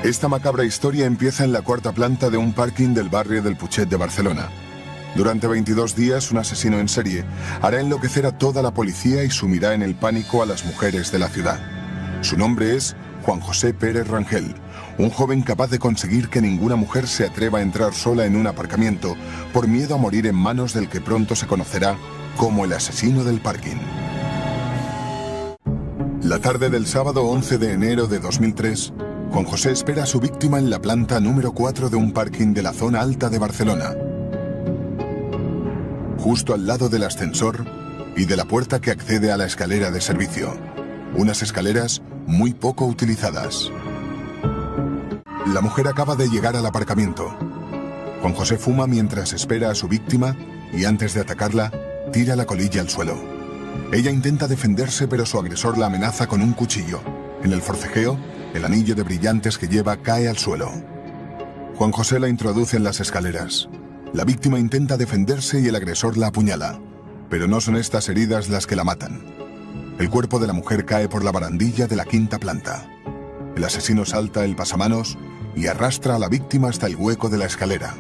Esta macabra historia empieza en la cuarta planta de un parking del barrio del Putxet de Barcelona. Durante 22 días, un asesino en serie hará enloquecer a toda la policía y sumirá en el pánico a las mujeres de la ciudad. Su nombre es Juan José Pérez Rangel, un joven capaz de conseguir que ninguna mujer se atreva a entrar sola en un aparcamiento por miedo a morir en manos del que pronto se conocerá como el asesino del parking. La tarde del sábado 11 de enero de 2003, Juan José espera a su víctima en la planta número 4 de un parking de la zona alta de Barcelona, justo al lado del ascensor y de la puerta que accede a la escalera de servicio. Unas escaleras muy poco utilizadas. La mujer acaba de llegar al aparcamiento. Juan José fuma mientras espera a su víctima y antes de atacarla, tira la colilla al suelo. Ella intenta defenderse, pero su agresor la amenaza con un cuchillo. En el forcejeo, el anillo de brillantes que lleva cae al suelo. Juan José la introduce en las escaleras. La víctima intenta defenderse y el agresor la apuñala, pero no son estas heridas las que la matan. El cuerpo de la mujer cae por la barandilla de la quinta planta. El asesino salta el pasamanos y arrastra a la víctima hasta el hueco de la escalera.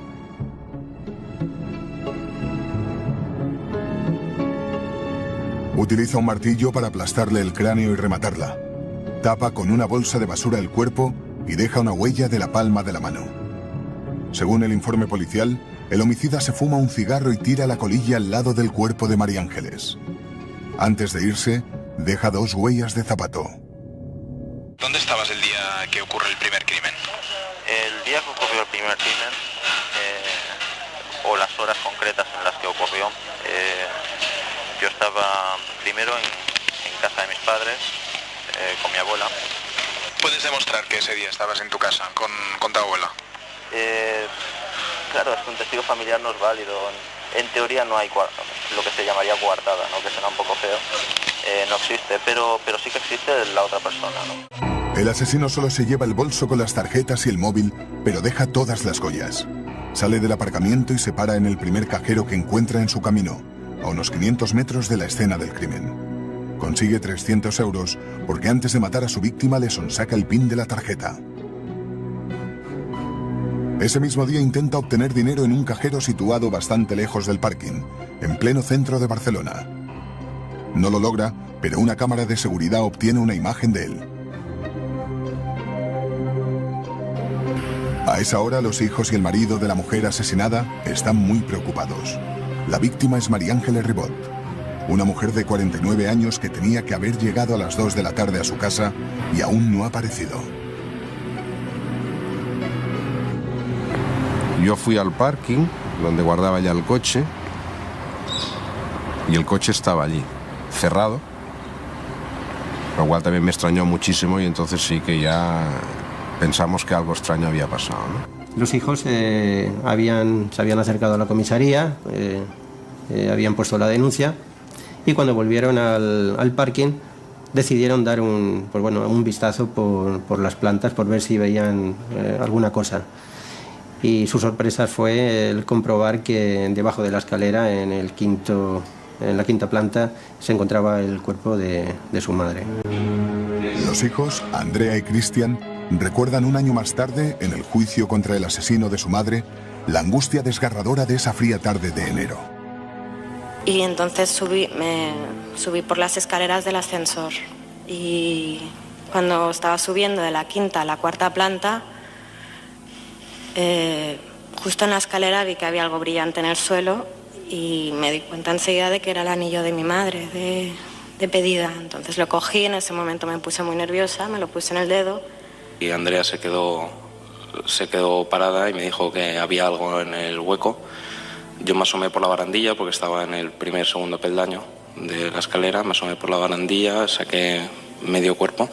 Utiliza un martillo para aplastarle el cráneo y rematarla. Tapa con una bolsa de basura el cuerpo y deja una huella de la palma de la mano. Según el informe policial, el homicida se fuma un cigarro y tira la colilla al lado del cuerpo de María Ángeles. Antes de irse, deja 2 huellas de zapato. ¿Dónde estabas el día que ocurre el primer crimen? El día que ocurrió el primer crimen, o las horas concretas en las que ocurrió, yo estaba primero en casa de mis padres, con mi abuela. ¿Puedes demostrar que ese día estabas en tu casa con tu abuela? Claro, es que un testigo familiar no es válido. En teoría no hay lo que se llamaría coartada, ¿no? Que suena un poco feo. No existe, pero sí que existe la otra persona, ¿no? El asesino solo se lleva el bolso con las tarjetas y el móvil, pero deja todas las joyas. Sale del aparcamiento y se para en el primer cajero que encuentra en su camino, a unos 500 metros de la escena del crimen. Consigue 300 euros porque antes de matar a su víctima le sonsaca el PIN de la tarjeta. Ese mismo día intenta obtener dinero en un cajero situado bastante lejos del parking, en pleno centro de Barcelona. No lo logra, pero una cámara de seguridad obtiene una imagen de él. A esa hora, los hijos y el marido de la mujer asesinada están muy preocupados. La víctima es María Ángeles Ribot, una mujer de 49 años que tenía que haber llegado a las 2 de la tarde a su casa y aún no ha aparecido. Yo fui al parking, donde guardaba ya el coche, y el coche estaba allí, cerrado, lo cual también me extrañó muchísimo y entonces sí que ya pensamos que algo extraño había pasado, ¿no? Los hijos se habían acercado a la comisaría, habían puesto la denuncia y cuando volvieron al parking decidieron dar un vistazo por las plantas por ver si veían alguna cosa. Y su sorpresa fue el comprobar que debajo de la escalera, en la quinta planta, se encontraba el cuerpo de su madre. Los hijos, Andrea y Cristian, recuerdan un año más tarde, en el juicio contra el asesino de su madre, la angustia desgarradora de esa fría tarde de enero. Y entonces me subí por las escaleras del ascensor y cuando estaba subiendo de la quinta a la cuarta planta, justo en la escalera vi que había algo brillante en el suelo y me di cuenta enseguida de que era el anillo de mi madre, de pedida. Entonces lo cogí, en ese momento me puse muy nerviosa, me lo puse en el dedo. Y Andrea se quedó parada y me dijo que había algo en el hueco. Yo me asomé por la barandilla porque estaba en el segundo peldaño de la escalera, me asomé por la barandilla, saqué medio cuerpo.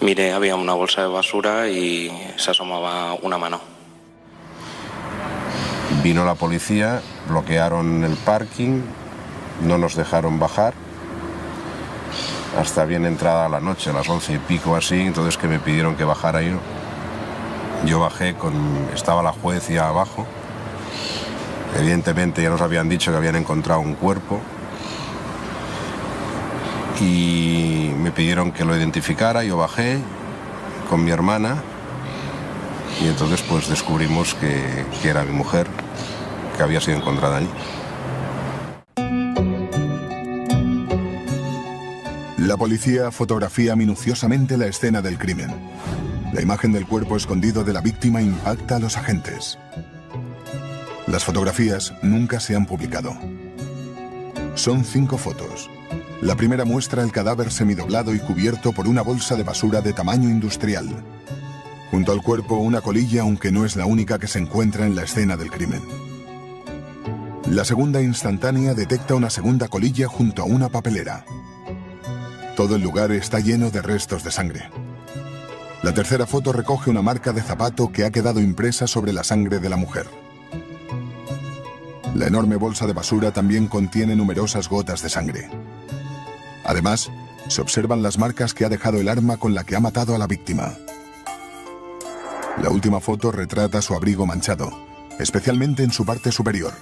Miré, había una bolsa de basura y se asomaba una mano. Vino la policía, bloquearon el parking, no nos dejaron bajar hasta bien entrada la noche, a las 11 y pico así, entonces que me pidieron que bajara yo. Yo bajé, estaba la juez ya abajo. Evidentemente ya nos habían dicho que habían encontrado un cuerpo y me pidieron que lo identificara. Yo bajé con mi hermana y entonces pues descubrimos que era mi mujer, que había sido encontrada allí. La policía fotografía minuciosamente la escena del crimen. La imagen del cuerpo escondido de la víctima impacta a los agentes. Las fotografías nunca se han publicado. Son 5 fotos. La primera muestra el cadáver semidoblado y cubierto por una bolsa de basura de tamaño industrial. Junto al cuerpo, una colilla, aunque no es la única que se encuentra en la escena del crimen. La segunda instantánea detecta una segunda colilla junto a una papelera. Todo el lugar está lleno de restos de sangre. La tercera foto recoge una marca de zapato que ha quedado impresa sobre la sangre de la mujer. La enorme bolsa de basura también contiene numerosas gotas de sangre. Además, se observan las marcas que ha dejado el arma con la que ha matado a la víctima. La última foto retrata su abrigo manchado, especialmente en su parte superior.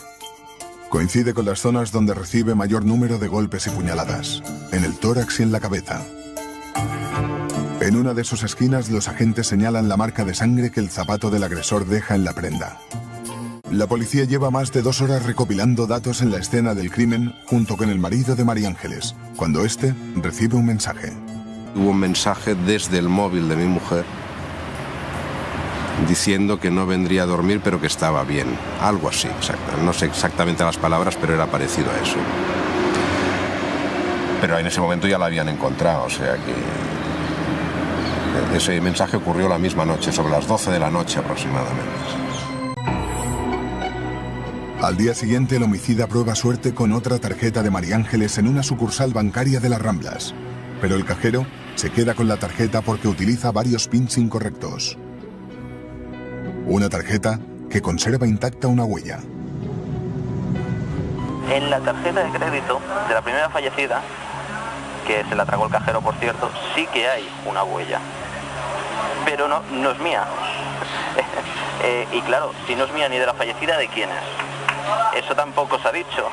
Coincide con las zonas donde recibe mayor número de golpes y puñaladas, en el tórax y en la cabeza. En una de sus esquinas, los agentes señalan la marca de sangre que el zapato del agresor deja en la prenda. La policía lleva más de 2 horas recopilando datos en la escena del crimen junto con el marido de María Ángeles, cuando este recibe un mensaje. Hubo un mensaje desde el móvil de mi mujer diciendo que no vendría a dormir, pero que estaba bien. Algo así, exacto. No sé exactamente las palabras, pero era parecido a eso. Pero en ese momento ya la habían encontrado, o sea que ese mensaje ocurrió la misma noche, sobre las 12 de la noche aproximadamente. Al día siguiente, el homicida prueba suerte con otra tarjeta de María Ángeles en una sucursal bancaria de Las Ramblas. Pero el cajero se queda con la tarjeta porque utiliza varios pins incorrectos. Una tarjeta que conserva intacta una huella. En la tarjeta de crédito de la primera fallecida, que se la tragó el cajero por cierto, sí que hay una huella. Pero no es mía. Y claro, si no es mía ni de la fallecida, ¿de quién es? Eso tampoco se ha dicho.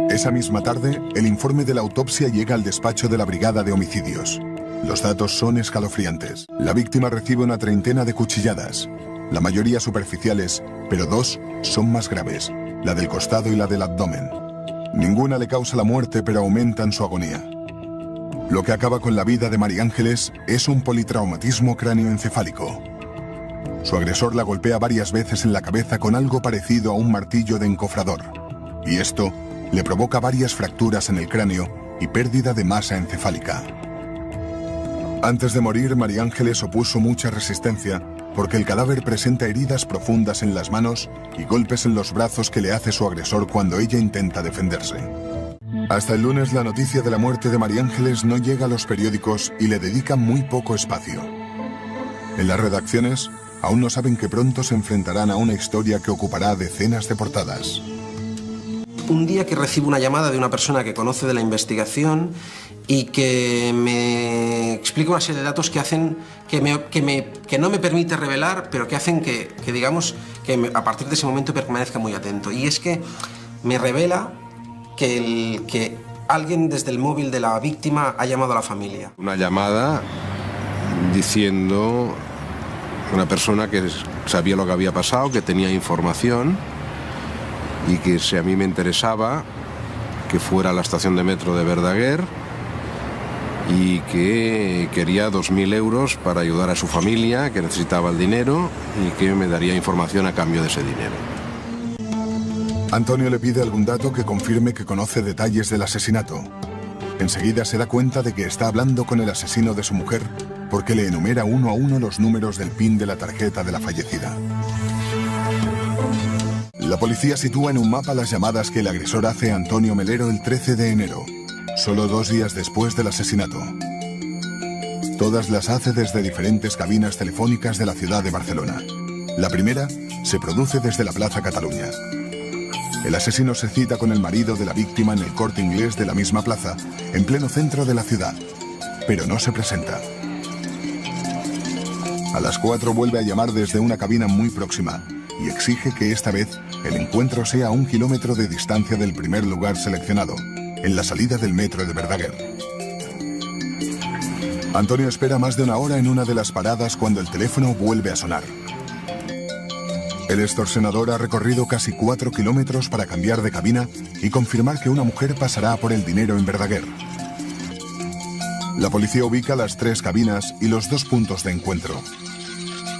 Esa misma tarde, el informe de la autopsia llega al despacho de la Brigada de Homicidios. Los datos son escalofriantes. La víctima recibe una treintena de cuchilladas, la mayoría superficiales, pero 2 son más graves, la del costado y la del abdomen. Ninguna le causa la muerte, pero aumentan su agonía. Lo que acaba con la vida de María Ángeles es un politraumatismo cráneoencefálico. Su agresor la golpea varias veces en la cabeza con algo parecido a un martillo de encofrador, y esto le provoca varias fracturas en el cráneo y pérdida de masa encefálica. Antes de morir, María Ángeles opuso mucha resistencia porque el cadáver presenta heridas profundas en las manos y golpes en los brazos que le hace su agresor cuando ella intenta defenderse. Hasta el lunes, la noticia de la muerte de María Ángeles no llega a los periódicos y le dedican muy poco espacio. En las redacciones, aún no saben que pronto se enfrentarán a una historia que ocupará decenas de portadas. Un día que recibo una llamada de una persona que conoce de la investigación y que me explica una serie de datos que hacen que no me permite revelar, pero que hacen que digamos, a partir de ese momento permanezca muy atento. Y es que me revela que alguien desde el móvil de la víctima ha llamado a la familia. Una llamada diciendo, una persona que sabía lo que había pasado, que tenía información y que si a mí me interesaba que fuera a la estación de metro de Verdaguer y que quería 2.000 euros para ayudar a su familia, que necesitaba el dinero y que me daría información a cambio de ese dinero. Antonio le pide algún dato que confirme que conoce detalles del asesinato. Enseguida se da cuenta de que está hablando con el asesino de su mujer porque le enumera uno a uno los números del PIN de la tarjeta de la fallecida. La policía sitúa en un mapa las llamadas que el agresor hace a Antonio Melero el 13 de enero, solo 2 días después del asesinato. Todas las hace desde diferentes cabinas telefónicas de la ciudad de Barcelona. La primera se produce desde la Plaza Cataluña. El asesino se cita con el marido de la víctima en el Corte Inglés de la misma plaza, en pleno centro de la ciudad, pero no se presenta. A las 4 vuelve a llamar desde una cabina muy próxima y exige que esta vez el encuentro sea a 1 kilómetro de distancia del primer lugar seleccionado, en la salida del metro de Verdaguer. Antonio espera más de una hora en una de las paradas cuando el teléfono vuelve a sonar. El extorsionador ha recorrido casi 4 kilómetros para cambiar de cabina y confirmar que una mujer pasará por el dinero en Verdaguer. La policía ubica las 3 cabinas y los 2 puntos de encuentro.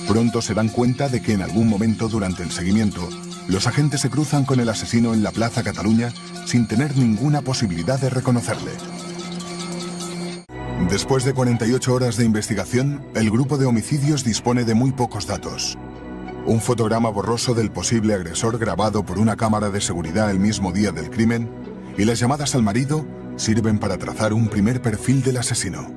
Pronto se dan cuenta de que en algún momento durante el seguimiento, los agentes se cruzan con el asesino en la Plaza Cataluña sin tener ninguna posibilidad de reconocerle. Después de 48 horas de investigación, el grupo de homicidios dispone de muy pocos datos. Un fotograma borroso del posible agresor grabado por una cámara de seguridad el mismo día del crimen y las llamadas al marido sirven para trazar un primer perfil del asesino.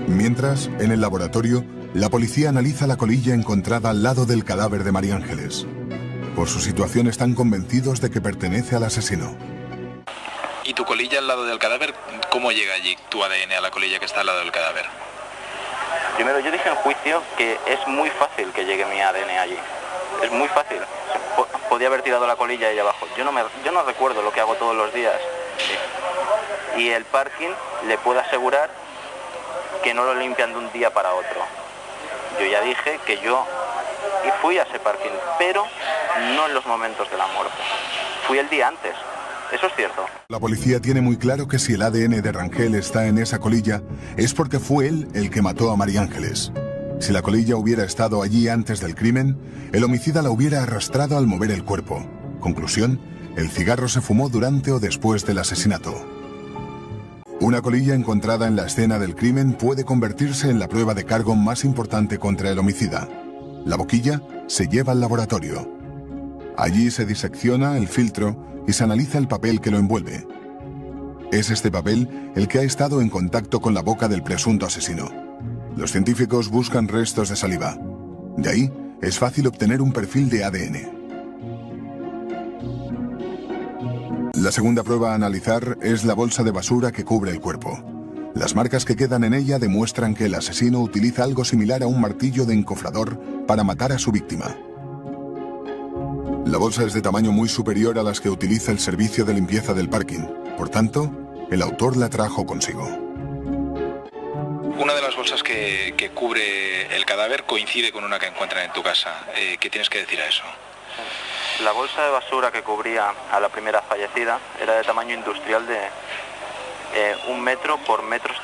Mientras, en el laboratorio, la policía analiza la colilla encontrada al lado del cadáver de María Ángeles. Por su situación están convencidos de que pertenece al asesino. ¿Y tu colilla al lado del cadáver? ¿Cómo llega allí tu ADN a la colilla que está al lado del cadáver? Primero, yo dije en juicio que es muy fácil que llegue mi ADN allí. Es muy fácil. Podía haber tirado la colilla ahí abajo. Yo no recuerdo lo que hago todos los días. Y el parking le puedo asegurar que no lo limpian de un día para otro. Yo ya dije que yo fui a ese parking, pero no en los momentos de la muerte. Fui el día antes. Eso es cierto. La policía tiene muy claro que si el ADN de Rangel está en esa colilla, es porque fue él el que mató a María Ángeles. Si la colilla hubiera estado allí antes del crimen, el homicida la hubiera arrastrado al mover el cuerpo. Conclusión, el cigarro se fumó durante o después del asesinato. Una colilla encontrada en la escena del crimen puede convertirse en la prueba de cargo más importante contra el homicida. La boquilla se lleva al laboratorio. Allí se disecciona el filtro y se analiza el papel que lo envuelve. Es este papel el que ha estado en contacto con la boca del presunto asesino. Los científicos buscan restos de saliva. De ahí es fácil obtener un perfil de ADN. La segunda prueba a analizar es la bolsa de basura que cubre el cuerpo. Las marcas que quedan en ella demuestran que el asesino utiliza algo similar a un martillo de encofrador para matar a su víctima. La bolsa es de tamaño muy superior a las que utiliza el servicio de limpieza del parking. Por tanto, el autor la trajo consigo. Una de las bolsas que cubre el cadáver coincide con una que encuentran en tu casa. ¿Qué tienes que decir a eso? La bolsa de basura que cubría a la primera fallecida era de tamaño industrial de 1 metro por 1,75 metros.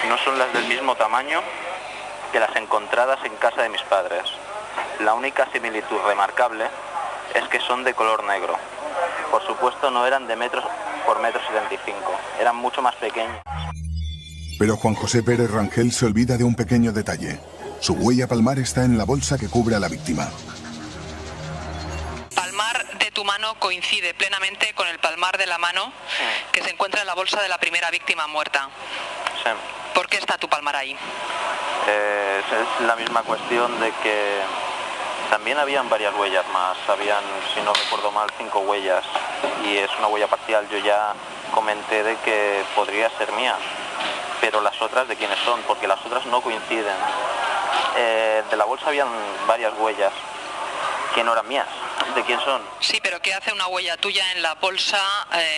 No son las del mismo tamaño que las encontradas en casa de mis padres. La única similitud remarcable es que son de color negro. Por supuesto no eran de metros por 1,75 metros, eran mucho más pequeños. Pero Juan José Pérez Rangel se olvida de un pequeño detalle. Su huella palmar está en la bolsa que cubre a la víctima. Palmar de tu mano coincide plenamente con el palmar de la mano que se encuentra en la bolsa de la primera víctima muerta. Sí. ¿Por qué está tu palmar ahí? Es la misma cuestión de que también habían varias huellas más. Habían, si no recuerdo mal, 5 huellas. Y es una huella parcial. Yo ya comenté de que podría ser mía. Pero las otras, ¿de quiénes son? Porque las otras no coinciden. De la bolsa habían varias huellas que no eran mías. ¿De quién son? Sí, pero ¿qué hace una huella tuya en la bolsa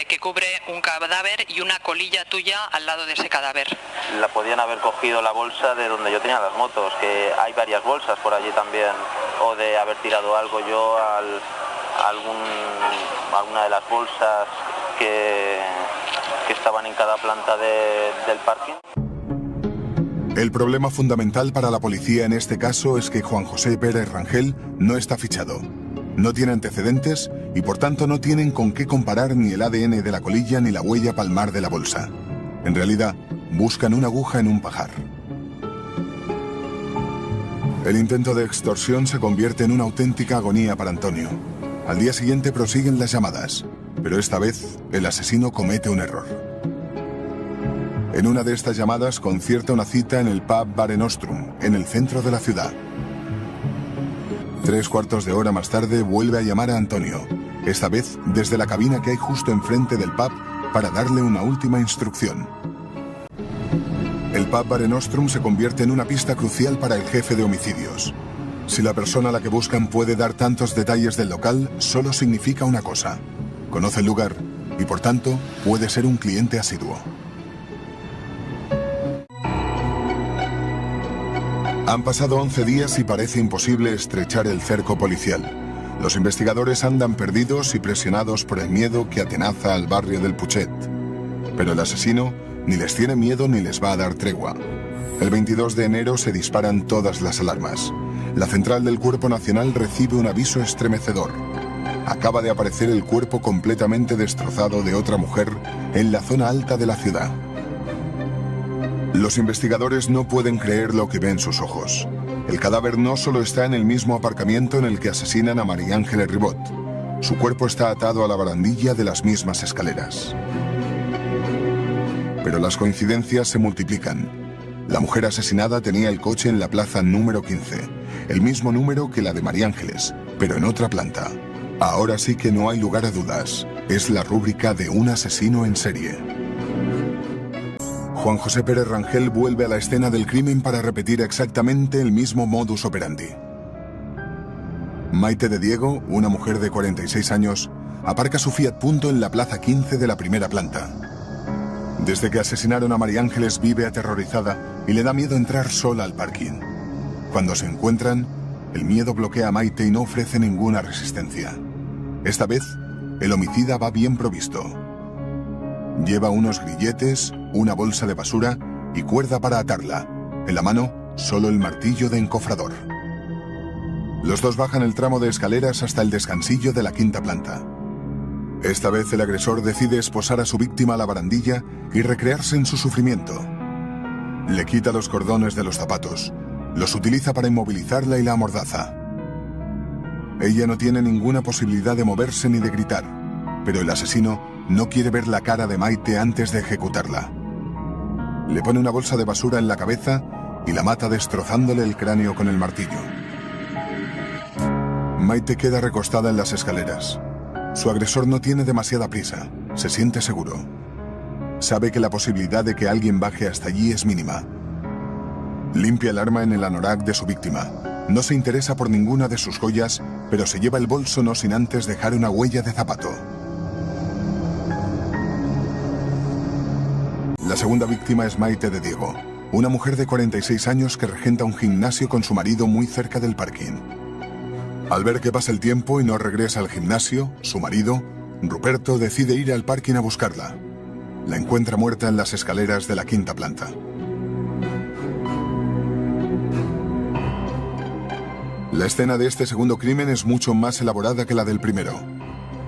que cubre un cadáver y una colilla tuya al lado de ese cadáver? La podían haber cogido la bolsa de donde yo tenía las motos, que hay varias bolsas por allí también. O de haber tirado algo yo a alguna de las bolsas que estaban en cada planta del parking. El problema fundamental para la policía en este caso es que Juan José Pérez Rangel no está fichado. No tiene antecedentes y por tanto no tienen con qué comparar ni el ADN de la colilla ni la huella palmar de la bolsa. En realidad, buscan una aguja en un pajar. El intento de extorsión se convierte en una auténtica agonía para Antonio. Al día siguiente prosiguen las llamadas, pero esta vez el asesino comete un error. En una de estas llamadas concierta una cita en el pub Mare Nostrum, en el centro de la ciudad. 3/4 de hora más tarde vuelve a llamar a Antonio, esta vez desde la cabina que hay justo enfrente del pub para darle una última instrucción. El pub Mare Nostrum se convierte en una pista crucial para el jefe de homicidios. Si la persona a la que buscan puede dar tantos detalles del local, solo significa una cosa: conoce el lugar y por tanto puede ser un cliente asiduo. Han pasado 11 días y parece imposible estrechar el cerco policial. Los investigadores andan perdidos y presionados por el miedo que atenaza al barrio del Putxet. Pero el asesino ni les tiene miedo ni les va a dar tregua. El 22 de enero se disparan todas las alarmas. La central del Cuerpo Nacional recibe un aviso estremecedor. Acaba de aparecer el cuerpo completamente destrozado de otra mujer en la zona alta de la ciudad. Los investigadores no pueden creer lo que ven sus ojos. El cadáver no solo está en el mismo aparcamiento en el que asesinan a María Ángeles Ribot. Su cuerpo está atado a la barandilla de las mismas escaleras. Pero las coincidencias se multiplican. La mujer asesinada tenía el coche en la plaza número 15, el mismo número que la de María Ángeles, pero en otra planta. Ahora sí que no hay lugar a dudas. Es la rúbrica de un asesino en serie. Juan José Pérez Rangel vuelve a la escena del crimen para repetir exactamente el mismo modus operandi. Maite de Diego, una mujer de 46 años, aparca su Fiat Punto en la plaza 15 de la primera planta. Desde que asesinaron a María Ángeles vive aterrorizada y le da miedo entrar sola al parking. Cuando se encuentran, el miedo bloquea a Maite y no ofrece ninguna resistencia. Esta vez, el homicida va bien provisto. Lleva unos grilletes, una bolsa de basura y cuerda para atarla. En la mano, solo el martillo de encofrador. Los dos bajan el tramo de escaleras hasta el descansillo de la quinta planta. Esta vez el agresor decide esposar a su víctima a la barandilla y recrearse en su sufrimiento. Le quita los cordones de los zapatos, los utiliza para inmovilizarla y la amordaza. Ella no tiene ninguna posibilidad de moverse ni de gritar, pero el asesino no quiere ver la cara de Maite antes de ejecutarla. Le pone una bolsa de basura en la cabeza y la mata destrozándole el cráneo con el martillo. Maite queda recostada en las escaleras. Su agresor no tiene demasiada prisa, se siente seguro. Sabe que la posibilidad de que alguien baje hasta allí es mínima. Limpia el arma en el anorak de su víctima. No se interesa por ninguna de sus joyas, pero se lleva el bolso no sin antes dejar una huella de zapato. La segunda víctima es Maite de Diego, una mujer de 46 años que regenta un gimnasio con su marido muy cerca del parking. Al ver que pasa el tiempo y no regresa al gimnasio, su marido, Ruperto, decide ir al parking a buscarla. La encuentra muerta en las escaleras de la quinta planta. La escena de este segundo crimen es mucho más elaborada que la del primero.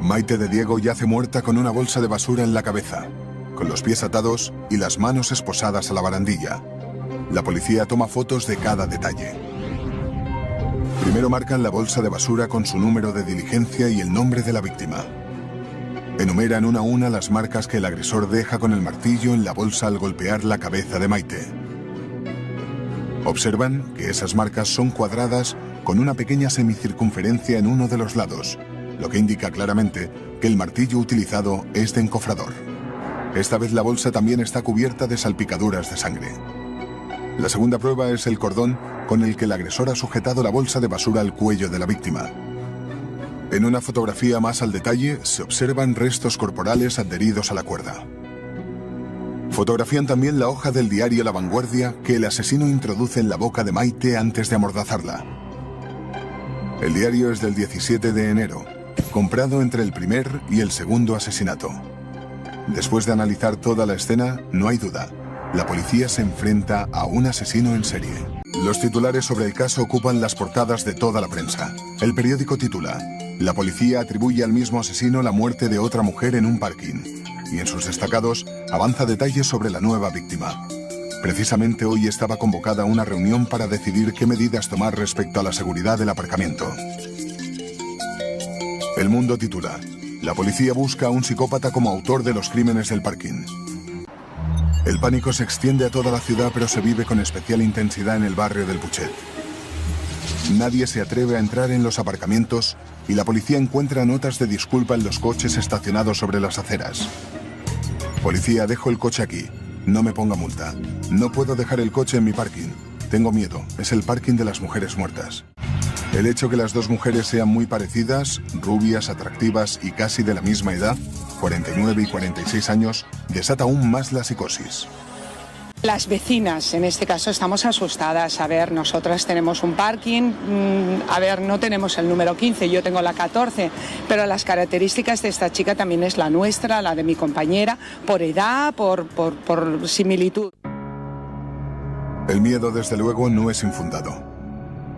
Maite de Diego yace muerta con una bolsa de basura en la cabeza, con los pies atados y las manos esposadas a la barandilla. La policía toma fotos de cada detalle. Primero marcan la bolsa de basura con su número de diligencia y el nombre de la víctima. Enumeran una a una las marcas que el agresor deja con el martillo en la bolsa al golpear la cabeza de Maite. Observan que esas marcas son cuadradas con una pequeña semicircunferencia en uno de los lados, lo que indica claramente que el martillo utilizado es de encofrador. Esta vez la bolsa también está cubierta de salpicaduras de sangre. La segunda prueba es el cordón con el que el agresor ha sujetado la bolsa de basura al cuello de la víctima. En una fotografía más al detalle se observan restos corporales adheridos a la cuerda. Fotografían también la hoja del diario La Vanguardia que el asesino introduce en la boca de Maite antes de amordazarla. El diario es del 17 de enero, comprado entre el primer y el segundo asesinato. Después de analizar toda la escena, no hay duda. La policía se enfrenta a un asesino en serie. Los titulares sobre el caso ocupan las portadas de toda la prensa. El periódico titula: La policía atribuye al mismo asesino la muerte de otra mujer en un parking. Y en sus destacados avanza detalles sobre la nueva víctima. Precisamente hoy estaba convocada una reunión para decidir qué medidas tomar respecto a la seguridad del aparcamiento. El Mundo titula: La policía busca a un psicópata como autor de los crímenes del parking. El pánico se extiende a toda la ciudad, pero se vive con especial intensidad en el barrio del Putxet. Nadie se atreve a entrar en los aparcamientos y la policía encuentra notas de disculpa en los coches estacionados sobre las aceras. Policía, dejo el coche aquí. No me ponga multa. No puedo dejar el coche en mi parking. Tengo miedo. Es el parking de las mujeres muertas. El hecho que las dos mujeres sean muy parecidas, rubias, atractivas y casi de la misma edad, 49 y 46 años, desata aún más la psicosis. Las vecinas, en este caso, estamos asustadas. A ver, nosotras tenemos un parking, no tenemos el número 15, yo tengo la 14, pero las características de esta chica también es la nuestra, la de mi compañera, por edad, por similitud. El miedo, desde luego, no es infundado.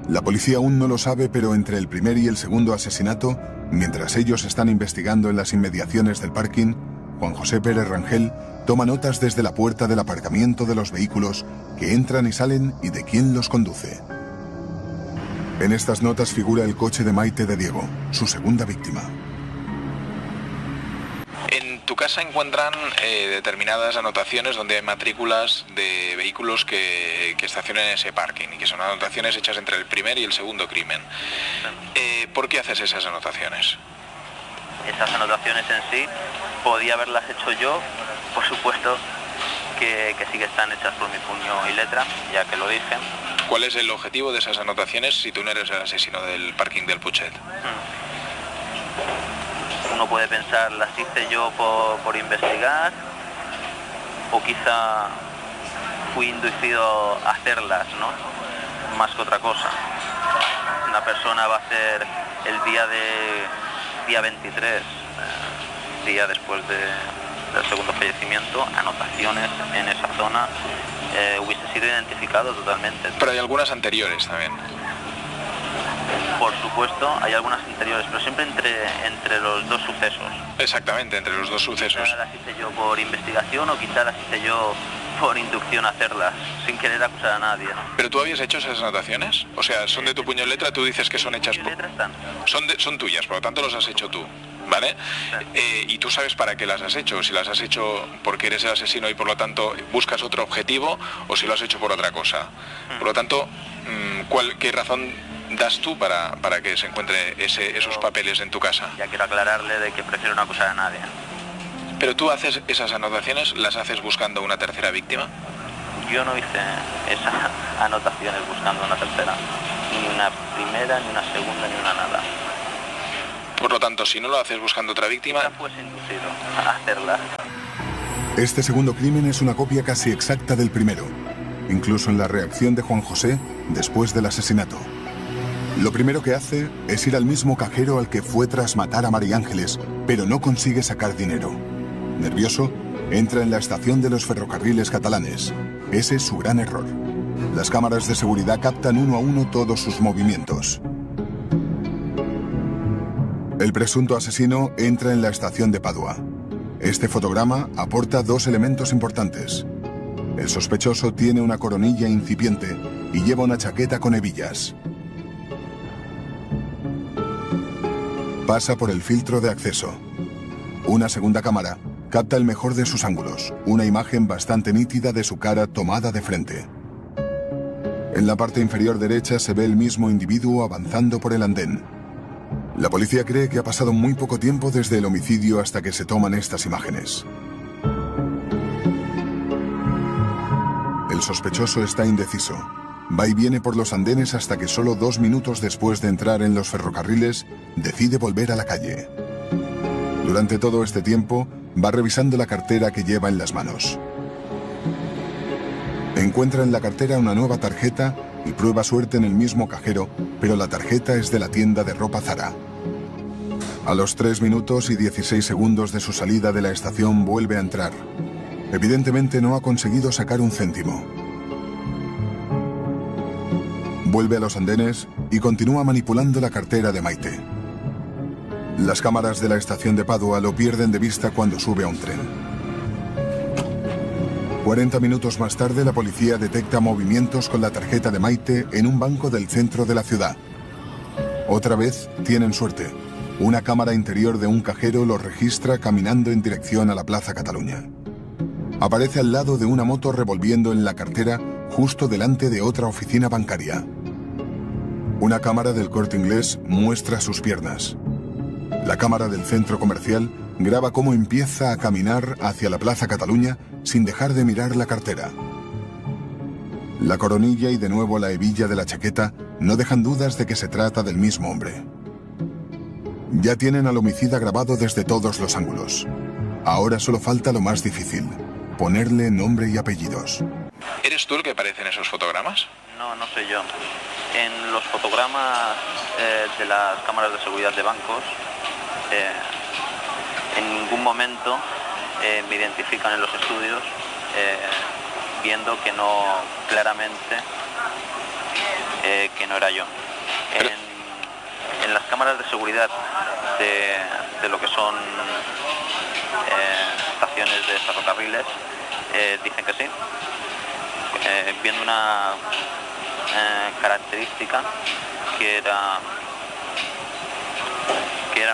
La policía aún no lo sabe, pero entre el primer y el segundo asesinato, mientras ellos están investigando en las inmediaciones del parking, Juan José Pérez Rangel toma notas desde la puerta del aparcamiento de los vehículos que entran y salen y de quién los conduce. En estas notas figura el coche de Maite de Diego, su segunda víctima. En tu casa encuentran determinadas anotaciones donde hay matrículas de vehículos que estacionan en ese parking y que son anotaciones hechas entre el primer y el segundo crimen. ¿Por qué haces esas anotaciones? Esas anotaciones en sí podía haberlas hecho yo, por supuesto que sí que están hechas por mi puño y letra, ya que lo dije. ¿Cuál es el objetivo de esas anotaciones si tú no eres el asesino del parking del Putxet? Uno puede pensar, las hice yo por investigar, o quizá fui inducido a hacerlas, ¿no? Más que otra cosa. Una persona va a hacer el día 23, día después del segundo fallecimiento, anotaciones en esa zona, hubiese sido identificado totalmente. Pero hay algunas anteriores también. Por supuesto, hay algunas anteriores, pero siempre entre los dos sucesos. Exactamente, entre los dos sucesos. Quizá las hice yo por investigación o quizá las hice yo por inducción a hacerlas, sin querer acusar a nadie, ¿no? ¿Pero tú habías hecho esas anotaciones? O sea, ¿son de tu puño y letra? Tú dices que son hechas por... Son tuyas, por lo tanto los has hecho tú, ¿vale? Y tú sabes para qué las has hecho, si las has hecho porque eres el asesino y por lo tanto buscas otro objetivo, o si lo has hecho por otra cosa. Por lo tanto, ¿qué razón das tú para que se encuentre esos papeles en tu casa? Ya quiero aclararle de que prefiero no acusar a nadie. ¿Pero tú haces esas anotaciones, las haces buscando una tercera víctima? Yo no hice esas anotaciones buscando una tercera. Ni una primera, ni una segunda, ni una nada. Por lo tanto, si no lo haces buscando otra víctima... Ya pues inducido a hacerlas. Este segundo crimen es una copia casi exacta del primero, incluso en la reacción de Juan José después del asesinato. Lo primero que hace es ir al mismo cajero al que fue tras matar a María Ángeles, pero no consigue sacar dinero. Nervioso, entra en la estación de los ferrocarriles catalanes. Ese es su gran error. Las cámaras de seguridad captan uno a uno todos sus movimientos. El presunto asesino entra en la estación de Padua. Este fotograma aporta dos elementos importantes. El sospechoso tiene una coronilla incipiente y lleva una chaqueta con hebillas. Pasa por el filtro de acceso. Una segunda cámara capta el mejor de sus ángulos, una imagen bastante nítida de su cara tomada de frente. En la parte inferior derecha se ve el mismo individuo avanzando por el andén. La policía cree que ha pasado muy poco tiempo desde el homicidio hasta que se toman estas imágenes. El sospechoso está indeciso. Va y viene por los andenes hasta que solo 2 minutos después de entrar en los ferrocarriles decide volver a la calle. Durante todo este tiempo va revisando la cartera que lleva en las manos. Encuentra en la cartera una nueva tarjeta y prueba suerte en el mismo cajero, pero la tarjeta es de la tienda de ropa Zara. A los 3 minutos y 16 segundos de su salida de la estación vuelve a entrar. Evidentemente no ha conseguido sacar un céntimo. Vuelve a los andenes y continúa manipulando la cartera de Maite. Las cámaras de la estación de Padua lo pierden de vista cuando sube a un tren. 40 minutos más tarde, la policía detecta movimientos con la tarjeta de Maite en un banco del centro de la ciudad. Otra vez tienen suerte. Una cámara interior de un cajero lo registra caminando en dirección a la Plaza Cataluña. Aparece al lado de una moto revolviendo en la cartera justo delante de otra oficina bancaria. Una cámara del Corte Inglés muestra sus piernas. La cámara del centro comercial graba cómo empieza a caminar hacia la Plaza Cataluña sin dejar de mirar la cartera. La coronilla y de nuevo la hebilla de la chaqueta no dejan dudas de que se trata del mismo hombre. Ya tienen al homicida grabado desde todos los ángulos. Ahora solo falta lo más difícil: ponerle nombre y apellidos. ¿Eres tú el que aparece en esos fotogramas? No, no soy yo. En los fotogramas de las cámaras de seguridad de bancos, en ningún momento me identifican en los estudios, viendo que no, claramente, que no era yo. En las cámaras de seguridad de lo que son estaciones de ferrocarriles, dicen que sí, viendo una característica que era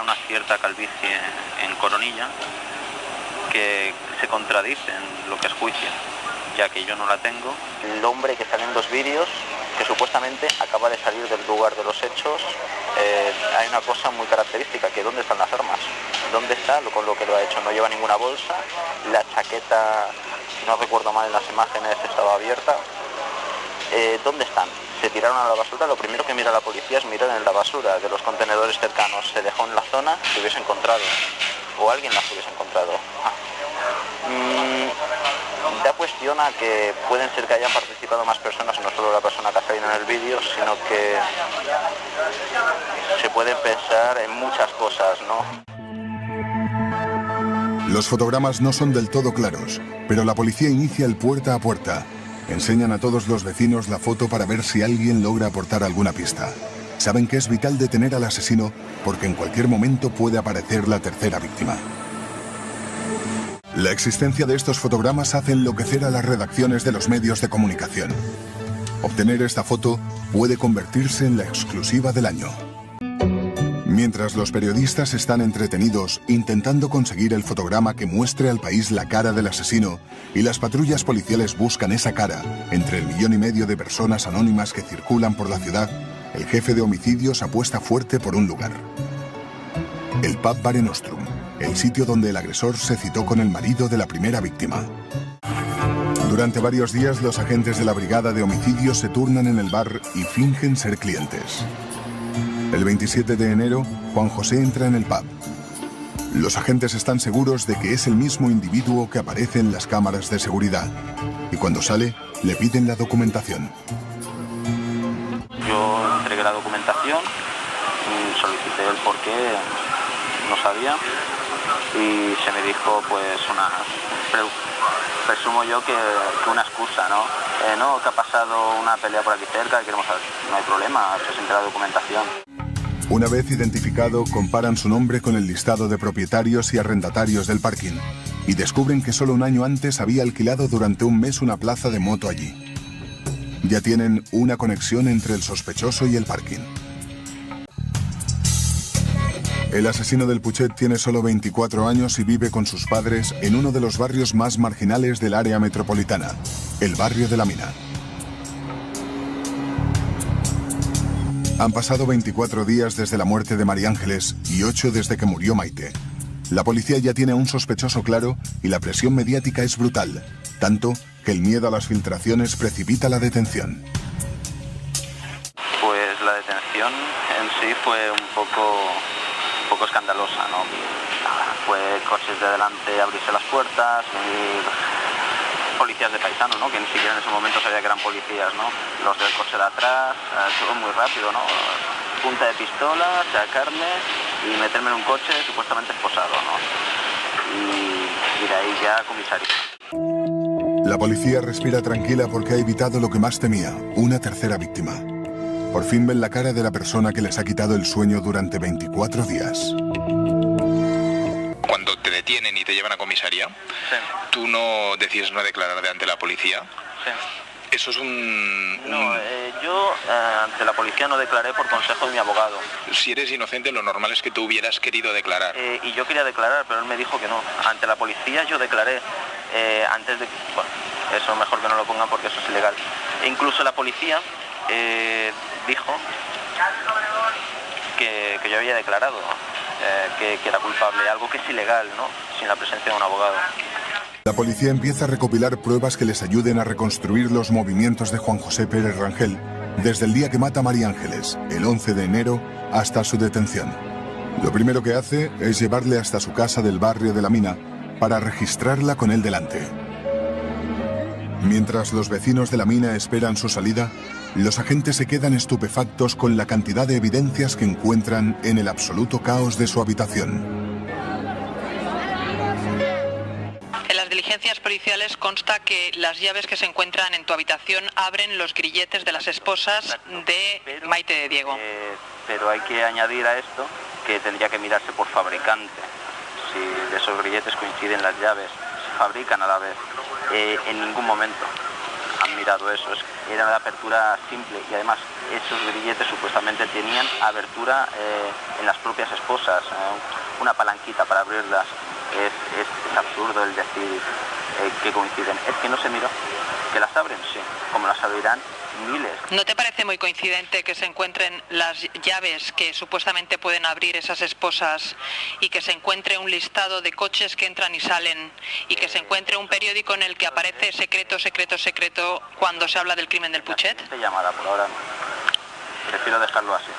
una cierta calvicie en coronilla, que se contradice en lo que es juicio, ya que yo no la tengo. El hombre que sale en los vídeos, que supuestamente acaba de salir del lugar de los hechos, hay una cosa muy característica, que ¿dónde están las armas? ¿Dónde está con lo que lo ha hecho? No lleva ninguna bolsa, la chaqueta, si no recuerdo mal en las imágenes, estaba abierta. ¿Dónde están? Se tiraron a la basura. Lo primero que mira la policía es mirar en la basura de los contenedores cercanos. Se dejó en la zona que hubiese encontrado, o alguien las hubiese encontrado. Da cuestión a que pueden ser que hayan participado más personas, no solo la persona que ha salido en el vídeo, sino que se pueden pensar en muchas cosas, ¿no? Los fotogramas no son del todo claros, pero la policía inicia el puerta a puerta. Enseñan a todos los vecinos la foto para ver si alguien logra aportar alguna pista. Saben que es vital detener al asesino porque en cualquier momento puede aparecer la tercera víctima. La existencia de estos fotogramas hace enloquecer a las redacciones de los medios de comunicación. Obtener esta foto puede convertirse en la exclusiva del año. Mientras los periodistas están entretenidos intentando conseguir el fotograma que muestre al país la cara del asesino y las patrullas policiales buscan esa cara entre el 1,5 millones de personas anónimas que circulan por la ciudad, el jefe de homicidios apuesta fuerte por un lugar. El pub Mare Nostrum, el sitio donde el agresor se citó con el marido de la primera víctima. Durante varios días los agentes de la brigada de homicidios se turnan en el bar y fingen ser clientes. El 27 de enero, Juan José entra en el pub. Los agentes están seguros de que es el mismo individuo que aparece en las cámaras de seguridad. Y cuando sale, le piden la documentación. Yo entregué la documentación, solicité el por qué, no sabía, y se me dijo, pues, presumo yo que una excusa, ¿no? No, que ha pasado una pelea por aquí cerca, queremos saber. No hay problema, presenté la documentación. Una vez identificado, comparan su nombre con el listado de propietarios y arrendatarios del parking y descubren que solo un año antes había alquilado durante un mes una plaza de moto allí. Ya tienen una conexión entre el sospechoso y el parking. El asesino del Putxet tiene solo 24 años y vive con sus padres en uno de los barrios más marginales del área metropolitana, el barrio de la Mina. Han pasado 24 días desde la muerte de María Ángeles y 8 desde que murió Maite. La policía ya tiene a un sospechoso claro y la presión mediática es brutal, tanto que el miedo a las filtraciones precipita la detención. Pues la detención en sí fue un poco escandalosa, ¿no? Fue coches de delante abrirse las puertas y policías de paisano, ¿no? Que ni siquiera en ese momento sabía que eran policías, ¿no? Los del coche de atrás, todo muy rápido, ¿no? Punta de pistola, sacarme y meterme en un coche supuestamente esposado, ¿no? Y de ahí ya comisaría. La policía respira tranquila porque ha evitado lo que más temía, una tercera víctima. Por fin ven la cara de la persona que les ha quitado el sueño durante 24 días. Cuando te detienen y te llevan a comisaría, Sí. tú no decides no declarar delante de la policía. Sí. Eso es No, yo ante la policía no declaré por consejo de mi abogado. Si eres inocente, lo normal es que tú hubieras querido declarar. Y yo quería declarar, pero él me dijo que no. Ante la policía yo declaré antes de... Bueno, eso mejor que no lo pongan porque eso es ilegal. E incluso la policía dijo que yo había declarado que era culpable, algo que es ilegal, ¿no? Sin la presencia de un abogado. La policía empieza a recopilar pruebas que les ayuden a reconstruir los movimientos de Juan José Pérez Rangel desde el día que mata a María Ángeles, el 11 de enero, hasta su detención. Lo primero que hace es llevarle hasta su casa del barrio de la Mina para registrarla con él delante. Mientras los vecinos de la mina esperan su salida, los agentes se quedan estupefactos con la cantidad de evidencias que encuentran en el absoluto caos de su habitación. En las diligencias policiales consta que las llaves que se encuentran en tu habitación abren los grilletes de las esposas de Maite de Diego. Pero hay que añadir a esto que tendría que mirarse por fabricante. Si de esos grilletes coinciden las llaves, se fabrican a la vez. En ningún momento han mirado eso. Era de apertura simple y además esos grilletes supuestamente tenían abertura en las propias esposas, una palanquita para abrirlas. Es absurdo el decir que coinciden. Es que no se miró. ¿Que las abren? Sí. Como las abrirán miles. ¿No te parece muy coincidente que se encuentren las llaves que supuestamente pueden abrir esas esposas y que se encuentre un listado de coches que entran y salen y que se encuentre un periódico en el que aparece secreto, secreto, secreto cuando se habla del crimen del Putxet? Llamada por ahora. Prefiero dejarlo así.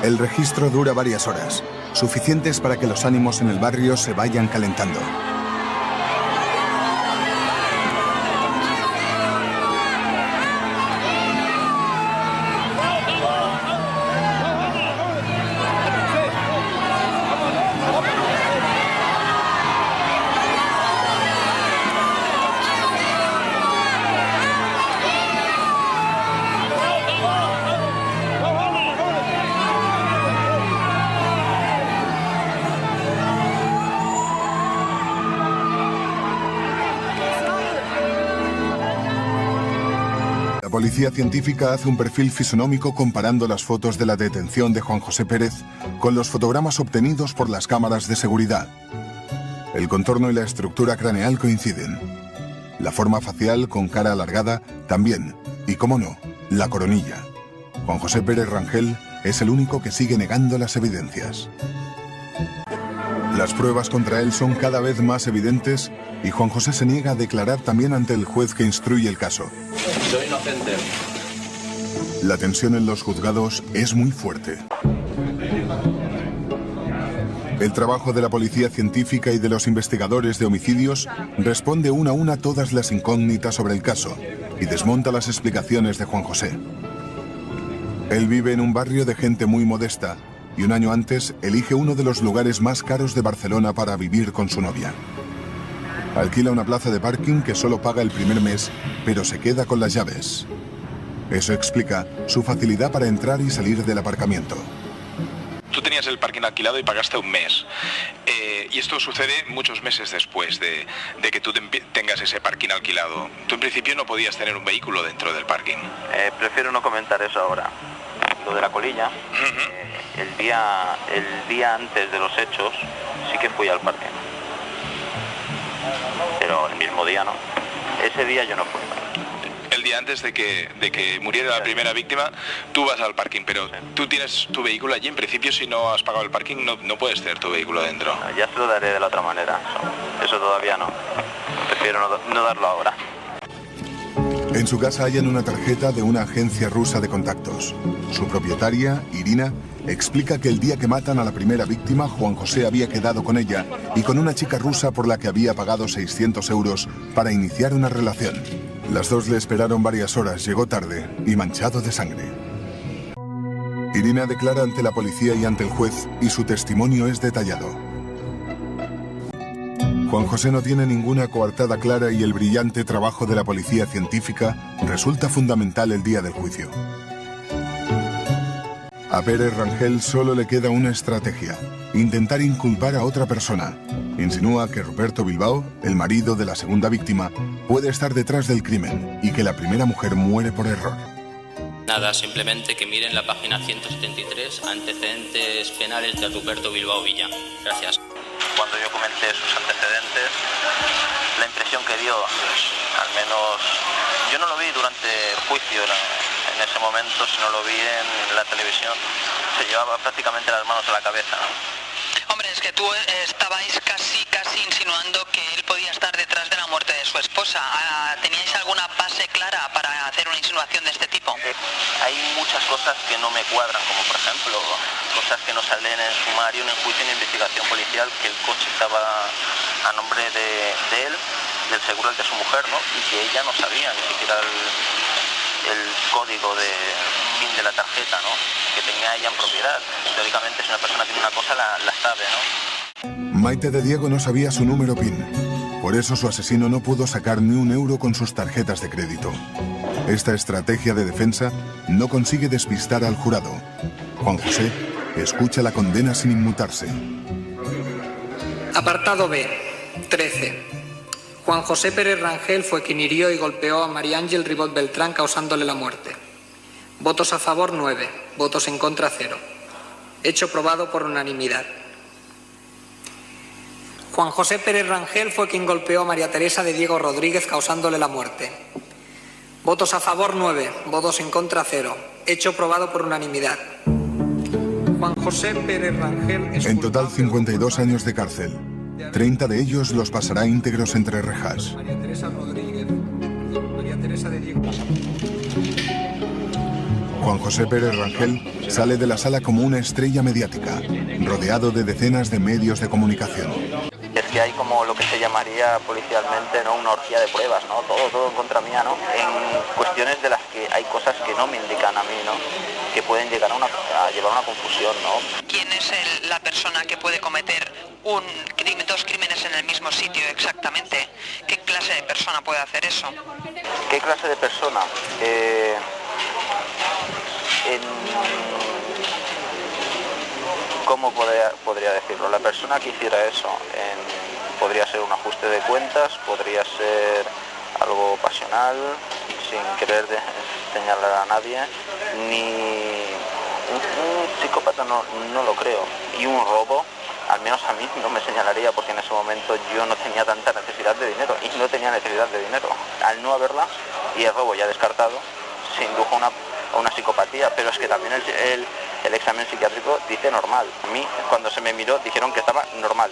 El registro dura varias horas, suficientes para que los ánimos en el barrio se vayan calentando. La policía científica hace un perfil fisonómico comparando las fotos de la detención de Juan José Pérez con los fotogramas obtenidos por las cámaras de seguridad. El contorno y la estructura craneal coinciden. La forma facial con cara alargada también. Y, cómo no, la coronilla. Juan José Pérez Rangel es el único que sigue negando las evidencias. Las pruebas contra él son cada vez más evidentes y Juan José se niega a declarar también ante el juez que instruye el caso. Soy inocente. La tensión en los juzgados es muy fuerte. El trabajo de la policía científica y de los investigadores de homicidios responde una a una todas las incógnitas sobre el caso y desmonta las explicaciones de Juan José. Él vive en un barrio de gente muy modesta y un año antes elige uno de los lugares más caros de Barcelona para vivir con su novia. Alquila una plaza de parking que solo paga el primer mes, pero se queda con las llaves. Eso explica su facilidad para entrar y salir del aparcamiento. Tú tenías el parking alquilado y pagaste un mes. Y esto sucede muchos meses después de que tú tengas ese parking alquilado. Tú en principio no podías tener un vehículo dentro del parking. Prefiero no comentar eso ahora. Lo de la colilla, el día antes de los hechos sí que fui al parking. Pero el mismo día no. Ese día yo no fui. El día antes de que muriera la primera víctima, tú vas al parking, pero tú tienes tu vehículo allí. En principio, si no has pagado el parking, no puedes tener tu vehículo dentro. Ya se lo daré de la otra manera. Eso todavía no. Prefiero no darlo ahora. En su casa hallan una tarjeta de una agencia rusa de contactos. Su propietaria, Irina, explica que el día que matan a la primera víctima, Juan José había quedado con ella y con una chica rusa por la que había pagado 600 euros para iniciar una relación. Las dos le esperaron varias horas, llegó tarde y manchado de sangre. Irina declara ante la policía y ante el juez y su testimonio es detallado. Juan José no tiene ninguna coartada clara y el brillante trabajo de la policía científica resulta fundamental el día del juicio. A Pérez Rangel solo le queda una estrategia: intentar inculpar a otra persona. Insinúa que Ruperto Bilbao, el marido de la segunda víctima, puede estar detrás del crimen y que la primera mujer muere por error. Nada, simplemente que miren la página 173, antecedentes penales de Ruperto Bilbao Villa. Gracias. Cuando yo comenté sus antecedentes, la impresión que dio, al menos yo no lo vi durante el juicio en ese momento, sino lo vi en la televisión, se llevaba prácticamente las manos a la cabeza, ¿no? Hombre, es que tú estabais casi insinuando que él podía estar detrás de la muerte de su esposa. ¿Teníais alguna base clara para hacer una insinuación de este tipo? Hay muchas cosas que no me cuadran, como por ejemplo, cosas que no salen en el sumario, en el juicio, en investigación policial, que el coche estaba a nombre nombre de él, del seguro de su mujer, ¿no? Y que ella no sabía ni siquiera el código de PIN de la tarjeta, ¿no? Que tenía ella en propiedad. Teóricamente, si una persona tiene una cosa, la sabe, ¿no? Maite de Diego no sabía su número PIN. Por eso su asesino no pudo sacar ni un euro con sus tarjetas de crédito. Esta estrategia de defensa no consigue despistar al jurado. Juan José escucha la condena sin inmutarse. Apartado B, 13. Juan José Pérez Rangel fue quien hirió y golpeó a María Ángel Ribot Beltrán causándole la muerte. Votos a favor 9, votos en contra 0. Hecho probado por unanimidad. Juan José Pérez Rangel fue quien golpeó a María Teresa de Diego Rodríguez causándole la muerte. Votos a favor 9, votos en contra 0. Hecho probado por unanimidad. Juan José Pérez Rangel es en total 52 años de cárcel. 30 de ellos los pasará íntegros entre rejas. María Teresa Rodríguez. María Teresa de Diego. Juan José Pérez Rangel sale de la sala como una estrella mediática, rodeado de decenas de medios de comunicación. Es que hay como lo que se llamaría policialmente, ¿no?, una orgía de pruebas, ¿no? Todo en contra mía, ¿no? En cuestiones de las que hay cosas que no me indican a mí, ¿no? Que pueden llegar a llevar a una confusión, ¿no? ¿Quién es la persona que puede cometer dos crímenes en el mismo sitio exactamente? ¿Qué clase de persona puede hacer eso? ¿Qué clase de persona? ¿Cómo podría decirlo? La persona que hiciera eso podría ser un ajuste de cuentas, podría ser algo pasional, sin querer señalar a nadie, ni un psicópata no lo creo. Y un robo, al menos a mí, no me señalaría, porque en ese momento yo no tenía tanta necesidad de dinero, y no tenía necesidad de dinero. Al no haberla, y el robo ya descartado, se indujo a una psicopatía, pero es que también el examen psiquiátrico dice normal. A mí, cuando se me miró, dijeron que estaba normal.